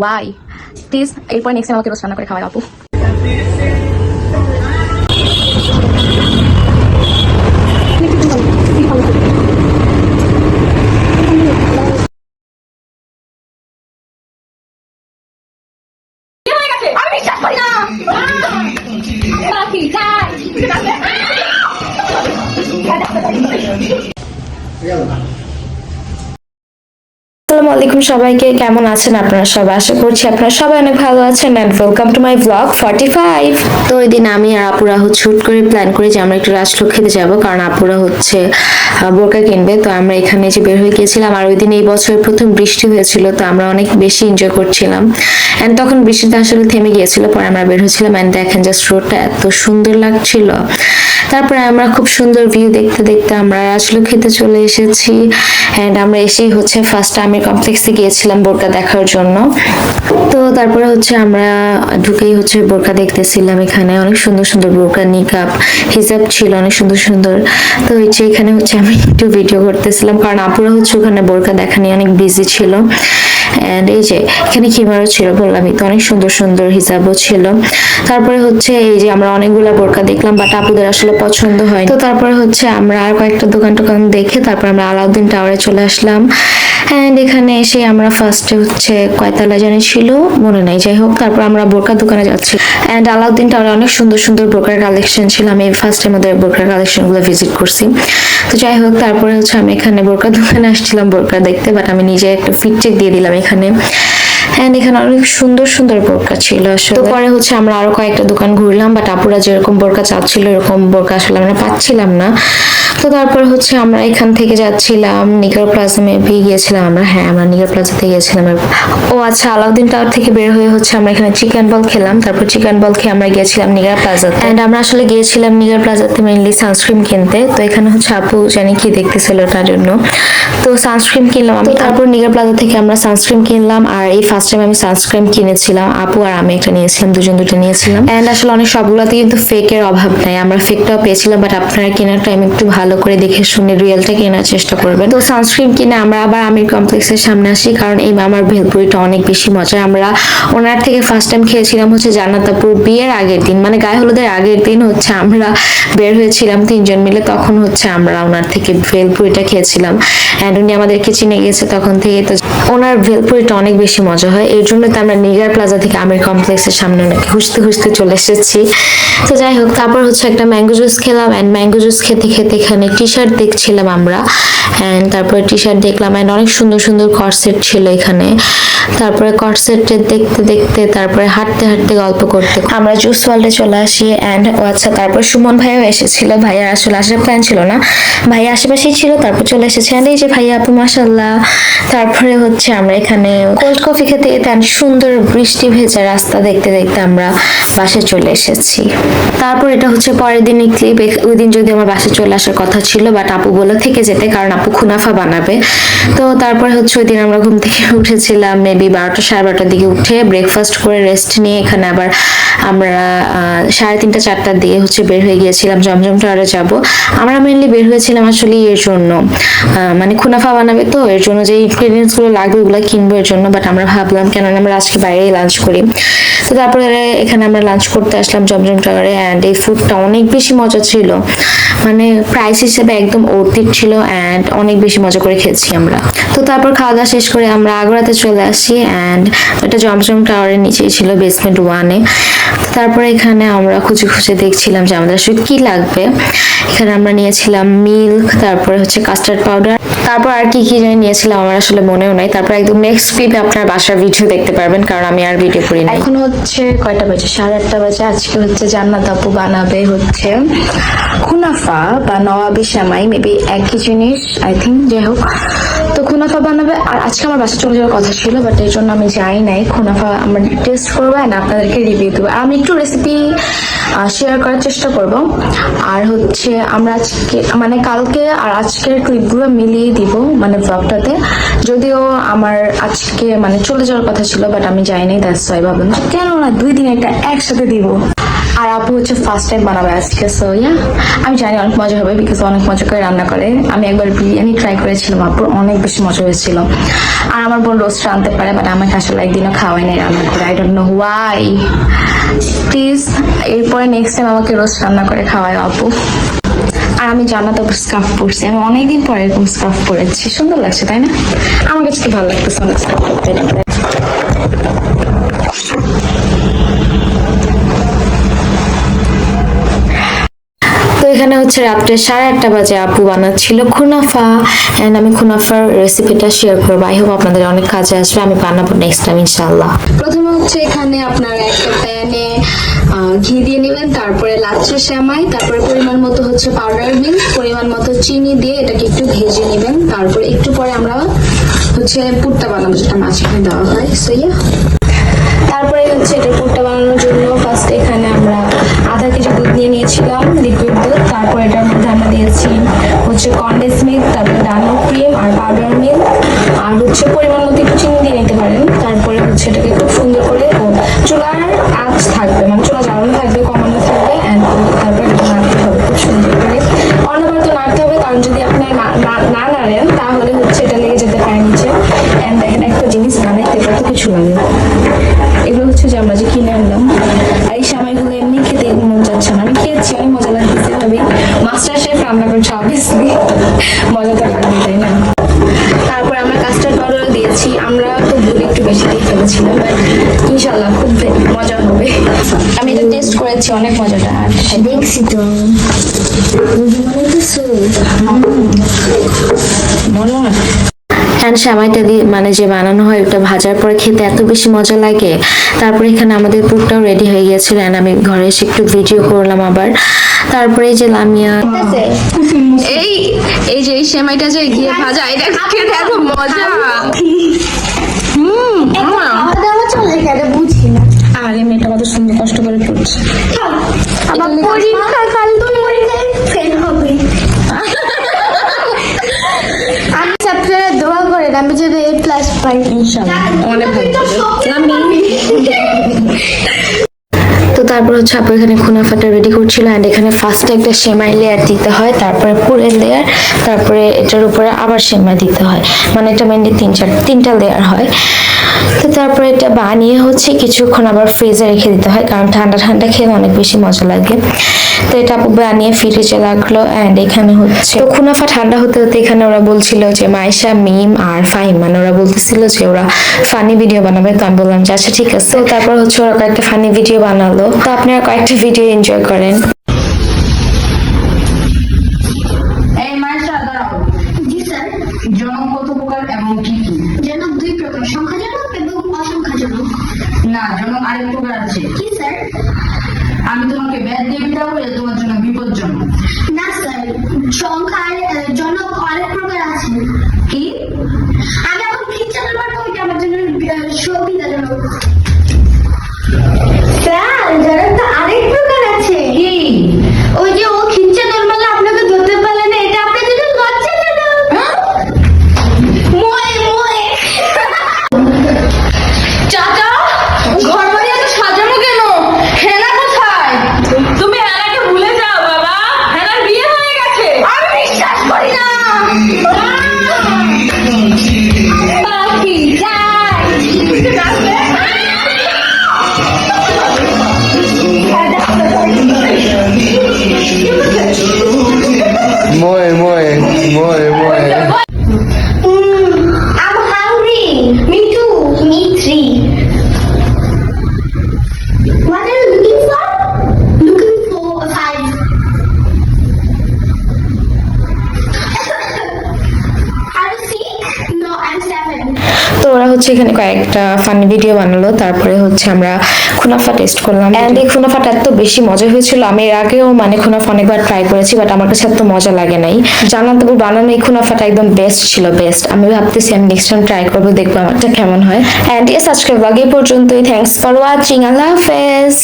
Y please এরপর next আমাকে রোজ রান্না করে খাওয়াই আপু। আসসালামু আলাইকুম সবাইকে, কেমন আছেন আপনারা সবাই? আশা করছি আপনারা সবাই অনেক ভালো আছেন and welcome to my blog 45। তো ওই দিন আমি আর আপুরা হুট করে প্ল্যান করি যে আমরা একটু রাজলোক খেতে যাব, কারণ আপুরা বোরকা কিনবে। তো আমরা এখানে যে বের হয়ে গিয়েছিলাম, আর ওই দিন এই বছর প্রথম বৃষ্টি হয়েছিল, তো আমরা অনেক বেশি এনজয় করছিলাম এন্ড তখন বৃষ্টিটা আসলে থেমে গিয়েছিল, পরে আমরা বের হয়েছিলাম এন্ড দেখেন জাস্ট রোডটা এত সুন্দর লাগছিল। তারপরে আমরা খুব সুন্দর ভিউ দেখতে দেখতে আমরা রাজলোক খেতে চলে এসেছি এন্ড আমরা এসেই ফার্স্ট আমির কমপ্লেক্সে গিয়েছিলাম বোরকা দেখার জন্য। তো তারপরে আমরা ঢুকেই বোরকা দেখতেছিলাম। এখানে অনেক সুন্দর সুন্দর বোরকা, নিকাব, হিজাব ছিল অনেক সুন্দর সুন্দর। তো এখানে আমি একটু ভিডিও করতেছিলাম, কারণ আপুরা ওখানে বোরকা দেখা নিয়ে অনেক বিজি ছিল এন্ড এই যে এখানে খিমারও ছিল, বললামই তো, অনেক সুন্দর সুন্দর হিজাবও ছিল। তারপরে এই যে আমরা অনেকগুলা বোরকা দেখলাম, বাট আপুদের আসলে পছন্দ হয়। তো তারপরে আমরা আর কয়েকটা দোকান দেখে তারপর আমরা আলাউদ্দিন টাওয়ারে চলে আসলাম এন্ড এখানে এসে আমরা ফার্স্টে কয়তলা জানি ছিল মনে নাই, যাই হোক তারপর আমরা বোরকা দোকানে যাচ্ছি এন্ড আলাউদ্দিন টাওয়ারে অনেক সুন্দর সুন্দর বোরকার কালেকশন ছিল। আমি ফার্স্টে আমাদের বোরকার কালেকশন গুলো ভিজিট করছি। তো যাই হোক তারপরে আমি এখানে বোরকা দোকানে আসছিলাম বোরকা দেখতে, বাট আমি নিজে একটা ফিট চেক দিয়ে দিলাম এখানে এন্ড এখানে অনেক সুন্দর সুন্দর বোরকা ছিল আসলে। তো পরে আমরা আরো কয়েকটা দোকান ঘুরলাম, বাট আপুরা যেরকম বোরকা চাচ্ছিল এরকম বোরকা আসলে আমরা পাচ্ছিলাম না। তো তারপর আমরা এখান থেকে যাচ্ছিলাম নিগার প্লাজা, মেবি গিয়েছিলাম আমরা, হ্যাঁ আমরা নিগার প্লাজাতে গিয়েছিলাম। ও আচ্ছা, আলাউদ্দিন টাওয়ার থেকে বের হয়ে আমরা এখানে চিকেন বল খেলাম, তারপর চিকেন বল খেয়ে আমরা গিয়েছিলাম নিগার প্লাজাতে এন্ড আমরা আসলে গিয়েছিলাম নিগার প্লাজাতে মেইনলি সানস্ক্রিন কিনতে। তো এখানে আপু জানি কি দেখতেছিল ওটার জন্য, তো সানস্ক্রিন কিনলাম আমি। তারপর নিগার প্লাজা থেকে আমরা সানস্ক্রিন কিনলাম, আর এই ফার্স্ট টাইম আমি সানস্ক্রিন কিনেছিলাম, আপু আর আমি একটা নিয়েছিলাম, দুটো নিয়েছিলাম এন্ড আসলে অনেক সবগুলাতে কিন্তু ফেকের অভাব নাই, আমরা ফেকটাও পেয়েছিলাম, বাট আপনারা কেনার টাইম একটু ভালো করে দেখে শুনে রিয়েলটা কেনার চেষ্টা করবেন। তো সানস্ক্রিন কিনে আমরা আবার আমির কমপ্লেক্সের সামনে আসি, কারণ এই মামার ভেলপুরিটা অনেক বেশি মজা। আমরা ওনার থেকে ফার্স্ট টাইম খেয়েছিলাম জান্নাত আপুর বিয়ের আগের দিন, মানে গায়ে হলুদের আগের দিন আমরা বের হয়েছিলাম তিনজন মিলে, তখন আমরা ওনার থেকে ভেলপুরিটা খেয়েছিলাম এন্ড উনি আমাদেরকে চিনে গেছে তখন থেকে। তো ওনার ভেলপুরিটা অনেক বেশি মজা হয়, এই জন্য তো আমরা নিগার প্লাজা থেকে আমির কমপ্লেক্সের সামনে অনেক খুঁজতে চলে এসেছি। তো যাই হোক তারপর একটা ম্যাঙ্গো জুস খেলাম এন্ড ম্যাঙ্গো জুস খেতে খেতে এখানে টি শার্ট দেখছিলাম আমরা এন্ড তারপরে টি শার্ট দেখলাম এন্ড অনেক সুন্দর সুন্দর কর্সেট ছিল এখানে। তারপরে কর্সেট দেখতে দেখতে তারপরে হাঁটতে গল্প করতে আমরা জুস ওয়ার্ল্ডে চলে আসি এন্ড আচ্ছা তারপর সুমন ভাইও এসেছিল। ভাইয়ার আসলে আসার প্ল্যান ছিল না, ভাইয়া আশেপাশেই ছিল, তারপর চলে এসেছে এন্ড এই যে ভাইয়া আপু মাশাআল্লাহ। তারপরে আমরা এখানে কোল্ড কফি খেতে খেতে সুন্দর বৃষ্টি ভেজা রাস্তা দেখতে দেখতে আমরা বাসায় চলে এসেছি। তারপর এটা পরের দিনের ক্লিপ। ওই দিন যদি আমার বাসায় চলে আসার কথা ছিল, বাট আপু বলে থেকে যেতে, কারণ আপু খুনাফা বানাবে। তো তারপরে ওই দিন আমরা ঘুম থেকে উঠেছিলাম মেবি 12টা 12:30টার দিকে, উঠে ব্রেকফাস্ট করে রেস্ট নিয়ে এখানে আবার আমরা 3:30 4টার দিকে বের হয়ে গিয়েছিলাম জমজম টাওয়ারে যাব। আমরা মেইনলি বের হয়েছিলাম আসলে এর জন্য, মানে খুনাফা বানাবে, তো এর জন্য যে ইনগ্রেডিয়েন্টস গুলো লাগবে ওগুলো কিনবো এর জন্য, বাট আমরা ভাবলাম কেন আমরা আজকে বাইরেই লাঞ্চ করি। তো তারপরে এখানে আমরা লাঞ্চ করতে আসলাম জমজম টাওয়ারে এন্ড এই ফুডটা অনেক বেশি মজা ছিল, মানে প্রাইস হিসেবে একদম অর্থিত ছিল এন্ড অনেক বেশি মজা করে খেয়েছি আমরা। তো তারপর খাওয়া দাওয়া শেষ করে আমরা আগ্রাতে চলে আসি এন্ড এটা জমজম টাওয়ারের নিচেই ছিল বেসমেন্ট 1-এ। তারপরে এখানে আমরা খুঁজে দেখছিলাম যে আমাদের আসলে কি লাগবে। এখানে আমরা নিয়েছিলাম মিল্ক, তারপরে কাস্টার্ড পাউডার, তারপর আর কি জানি নিয়েছিলাম আমার আসলে মনেও নাই। তারপর একদম নেক্সট ক্লিপে আপনার বাসার ভিডিও দেখতে পারবেন, কারণ আমি আর ভিডিও করি না। এখন কয়টা বাজে? 8:30 বাজে। আজকে জান্নাত আপু বানাবে খুনাফা বা নওয়াবি সেমাই, মেবি একই জিনিস আই থিঙ্ক, যাই হোক। তো খুনাফা বানাবে, আর আজকে আমার বাসা চলে যাওয়ার কথা ছিল, বাট এই জন্য আমি যাই নাই। খুনাফা আমরা টেস্ট করবো না আপনাদেরকে রিভিউ দেবো, আমি একটু রেসিপি শেয়ার করার চেষ্টা করব। আর আমরা আজকে মানে কালকে আর আজকের ক্লিপগুলো মিলিয়ে দিব মানে ব্লগটাতে, যদিও আমার আজকে মানে চলে যাওয়ার কথা ছিল, বাট আমি যাইনি, দ্যাটস ওয়াই ভাবলাম কেন না 2 দিন একটা একসাথে দিব। আর আপু হচ্ছে ফার্স্ট টাইম বানাবে আজকে, সো ইয়া আমি জানি অনেক মজা হবে, বিকজ অনেক মজা করে রান্না করে। আমি একবার বিরিয়ানি ট্রাই করেছিলাম, আপুর অনেক বেশি মজা হয়েছিল। আর আমার বোন রোস্ট রাঁধতে পারে, বাট আমাকে আসলে একদিনও খাওয়াই নাই রান্না করে, I don't know Y. Please এরপরে নেক্সট টাইম আমাকে রোস্ট রান্না করে খাওয়ায় আপু। আর আমি জান্নাত আপুর স্কার্ফ পরছি, আমি অনেকদিন পরে এরকম স্কার্ফ পরেছি, সুন্দর লাগছে তাই না? আমার কাছে তো ভালো লাগতেছে অনেক স্কার্ফ পরতে। তো এখানে হচ্ছে রাত্রে 1:30 বাজে আপু বানাচ্ছিল খুনাফা, এন্ড আমি খুনাফার রেসিপিটা শেয়ার করবো। আই হোপ আপনাদের অনেক কাজে আসবে, আমি বানাবো নেক্সট টাইম ইনশাআল্লাহ। প্রথমে হচ্ছে এখানে আপনার একটা প্যানে ঘি দিয়ে নেবেন, তারপরে লাচ্ছা সেমাই, তারপরে পরিমাণ মতো হচ্ছে পাউডার মিল্ক, পরিমাণ মতো চিনি দিয়ে এটাকে একটু ভেজে নেবেন। তারপরে একটু পরে আমরা হচ্ছে পুরটা বানাবো, যেটা মাঝখানে দেওয়া হয়। সইয়া তারপরে হচ্ছে এটা পুরটা বানানোর জন্য ফার্স্ট এখানে আমরা আধা কেজি দুধ নিয়ে নিয়েছিলাম, লিকুইড দুধ। তারপর এটার মধ্যে আমরা দিয়েছি হচ্ছে কনডেন্স মিল্ক, তারপরে ডানো ক্রিম আর পাউডার মিল্ক, আর হচ্ছে পরিমাণ মতো একটু চিনি দিয়ে নিতে পারেন। তারপরে হচ্ছে এটাকে খুব সুন্দর করে চুলার আঁচ থাকবে, মানে চুলা জ্বালানো থাকবে, কমানো থাকবে, অ্যান্ড তারপরে এটা নাড়তে হবে খুব সুন্দর করে। অনবরত নাড়তে হবে, কারণ যদি আপনি না নাড়েন তাহলে হচ্ছে এটা লেগে যেতে পারে নিচে। অ্যান্ড দেখেন একটা জিনিস বানাইতে কত কিছু লাগে। এগুলো হচ্ছে যে আমরা যে কিনে আনলাম, আর এই সামাইগুলো এমনি খেতে মন যাচ্ছে না। আমি খেয়েছি, অনেক মজা লাগতেছে, ভাবি মাস্টার শেফ রান্না করছে, অবভিয়াসলি মজা তো লাগবে তাই না? তারপর আমরা কাস্টার্ড পাউডার দিয়েছি, আমরা তো দুধ একটু বেশি দিয়ে ফেলেছিলাম, বাট ইনশাল্লাহ খুব মজা হবে। আমি এটা টেস্ট করেছি, অনেক মজাটা। আর দেখছি তো মনে হয় অ্যান্ড সেমাইটা দিয়ে মানে যে বানানো হয় ওটা ভাজার পরে খেতে এত বেশি মজা লাগে। তারপরে এখানে আমাদের পুরটাও রেডি হয়ে গিয়েছিল, অ্যান্ড আমি ঘরে এসে একটু ভিডিও করলাম আবার। তারপরে এই যে লামিয়া এই যে এই সেমাইটা যে গিয়ে ভাজা, এটা খেতে এত মজা। বুঝি না, আর এই মেয়েটা কত সুন্দর কষ্ট করে পড়ছে। আমার পরীক্ষা কাল ফেল হবে। আমি ছাত্ররা দোয়া করেন আমি যদি A+ পাই ইনশাআল্লাহ, অনেক ভালো। তো তারপর হচ্ছে আপু এখানে খুনাফাটা রেডি করছিল, অ্যান্ড এখানে ফার্স্টে একটা সেমাই লেয়ার দিতে হয়, তারপরে পুরের লেয়ার, তারপরে এটার উপরে আবার সেমাই দিতে হয়, মানে এটা মেনলি তিনটা লেয়ার হয়। তো তারপরে এটা বানিয়ে হচ্ছে কিছুক্ষণ আবার ফ্রিজে রেখে দিতে হয়, কারণ ঠান্ডা ঠান্ডা খেলে অনেক বেশি মজা লাগে। তো এটা আপু বানিয়ে ফ্রিজে রাখলো, অ্যান্ড এখানে হচ্ছে তো খুনাফা ঠান্ডা হতে হতে এখানে ওরা বলছিল যে মাইশা, মিম আর ফাহিম, মানে ওরা বলতেছিল যে ওরা ফানি ভিডিও বানাবে। তো আমি বললাম যে আচ্ছা ঠিক আছে। তো তারপর হচ্ছে ওরা কয়েকটা ফানি ভিডিও বানালো, তো আপনারা কয়েকটা ভিডিও এনজয় করেন। এই মাইশা দাঁড়াও। জি স্যার। জনক কত প্রকার এবং কি কি? জনক 2 প্রকার, সংখ্যাজনক এবং অসংখ্যাজনক। না, জনক আরেক প্রকার আছে। কি স্যার? আমি তোমাকে ব্যাদ দিয়ে বিদায় করে তোমার জন্য বিপজ্জনক। না স্যার, জনক আরেক প্রকার আছে। কি? আমি এখন খ্রিস্টানের পাঠ করি, আমার জন্য সুবিধাজনক। স্যার, জনক তো আরেক প্রকার আছে। কি? ওই যে ও খ্রিস্টান ধর্মালে আপনাকে ধরতে পারলে না, এটা আপনার জন্য লজ্জাজনক। মোয়ে মোয়ে। চাচা, ঘর বাড়ি এত সাজানো কেন? হেনা কোথায়? তুমি হেনাকে ভুলে যাও বাবা, হেনার বিয়ে হয়ে গেছে। আমি বিশ্বাস করি না। পাখি যাই। Moe, moe, moe, moe. I'm hungry. Me too. Me 3. What are you looking for? Looking for 5. Are you sick? No, I'm 7. তো ওরা হচ্ছে এখানে কয়েকটা ফানি ভিডিও বানালো, তারপরে হচ্ছে আমরা খুনাফা টেস্ট করলাম, এন্ড এই খুনাফাটা এত বেশি মজা হয়েছিল। আমি এর আগেও মানে খুনাফা অনেকবার ট্রাই করেছি, বাট আমার কাছে এত মজা লাগে নাই। জান্নাত আপুর বানানো এই খুনাফাটা একদম বেস্ট ছিল, বেস্ট। আমি ভাবতেছি আমি নেক্সট টাইম ট্রাই করবো, দেখবো আমারটা কেমন হয়। এন্ড আজকের ব্লগ এই পর্যন্তই। থ্যাঙ্কস ফর ওয়াচিং, আল্লাহ হাফেজ।